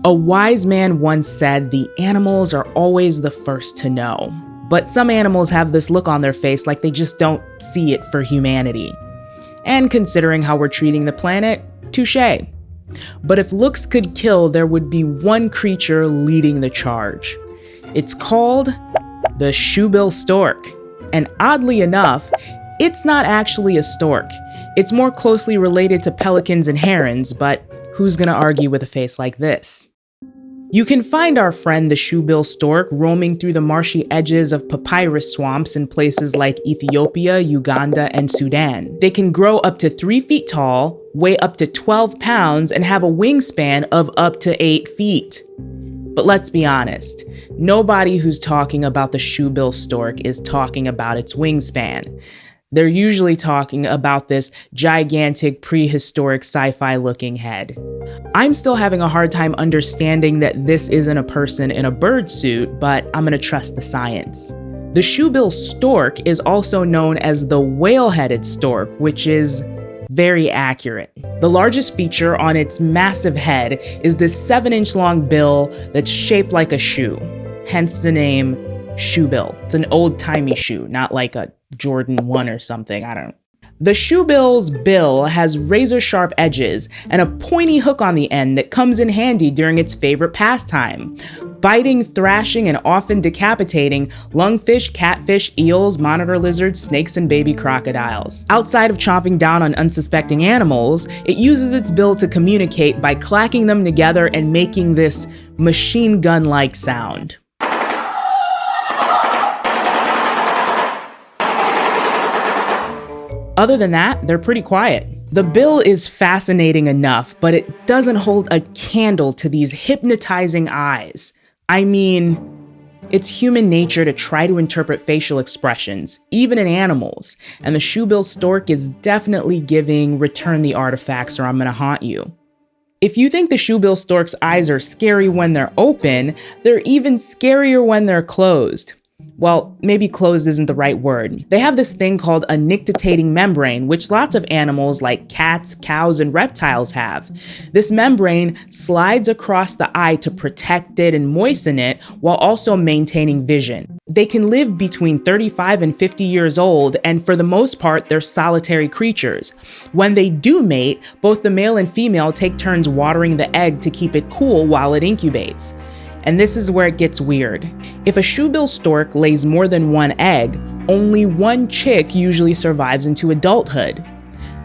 A wise man once said the animals are always the first to know. But some animals have this look on their face like they just don't see it for humanity. And considering how we're treating the planet, touché. But if looks could kill, there would be one creature leading the charge. It's called the Shoebill Stork. And oddly enough, it's not actually a stork. It's more closely related to pelicans and herons, but who's gonna argue with a face like this? You can find our friend the Shoebill Stork roaming through the marshy edges of papyrus swamps in places like Ethiopia, Uganda, and Sudan. They can grow up to 3 feet tall, weigh up to 12 pounds, and have a wingspan of up to 8 feet. But let's be honest, nobody who's talking about the Shoebill Stork is talking about its wingspan. They're usually talking about this gigantic prehistoric sci-fi looking head. I'm still having a hard time understanding that this isn't a person in a bird suit, but I'm gonna trust the science. The Shoebill Stork is also known as the whale-headed stork, which is very accurate. The largest feature on its massive head is this 7-inch long bill that's shaped like a shoe, hence the name Shoebill. It's an old-timey shoe, not like a Jordan 1 or something, I don't know. The shoebill's bill has razor-sharp edges and a pointy hook on the end that comes in handy during its favorite pastime: biting, thrashing, and often decapitating lungfish, catfish, eels, monitor lizards, snakes, and baby crocodiles. Outside of chomping down on unsuspecting animals, it uses its bill to communicate by clacking them together and making this machine gun-like sound. Other than that, they're pretty quiet. The bill is fascinating enough, but it doesn't hold a candle to these hypnotizing eyes. I mean, it's human nature to try to interpret facial expressions, even in animals, and the Shoebill Stork is definitely giving "return the artifacts or I'm gonna haunt you." If you think the Shoebill Stork's eyes are scary when they're open, they're even scarier when they're closed. Well, maybe closed isn't the right word. They have this thing called a nictitating membrane, which lots of animals like cats, cows, and reptiles have. This membrane slides across the eye to protect it and moisten it while also maintaining vision. They can live between 35 and 50 years old, and for the most part, they're solitary creatures. When they do mate, both the male and female take turns watering the egg to keep it cool while it incubates. And this is where it gets weird. If a Shoebill Stork lays more than one egg, only one chick usually survives into adulthood.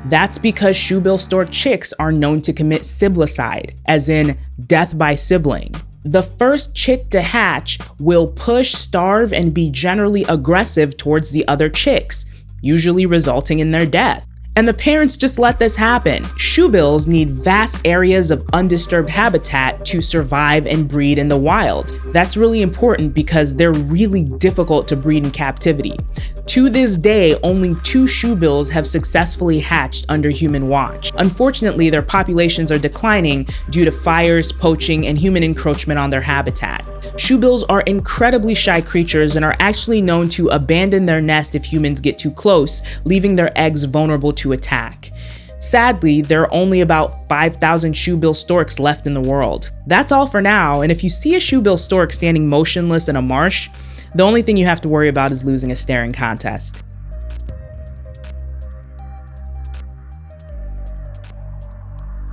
That's because Shoebill Stork chicks are known to commit siblicide, as in death by sibling. The first chick to hatch will push, starve, and be generally aggressive towards the other chicks, usually resulting in their death. And the parents just let this happen. Shoebills need vast areas of undisturbed habitat to survive and breed in the wild. That's really important because they're really difficult to breed in captivity. To this day, only 2 shoebills have successfully hatched under human watch. Unfortunately, their populations are declining due to fires, poaching, and human encroachment on their habitat. Shoebills are incredibly shy creatures and are actually known to abandon their nest if humans get too close, leaving their eggs vulnerable to attack. Sadly, there are only about 5,000 Shoebill Storks left in the world. That's all for now, and if you see a Shoebill Stork standing motionless in a marsh, the only thing you have to worry about is losing a staring contest.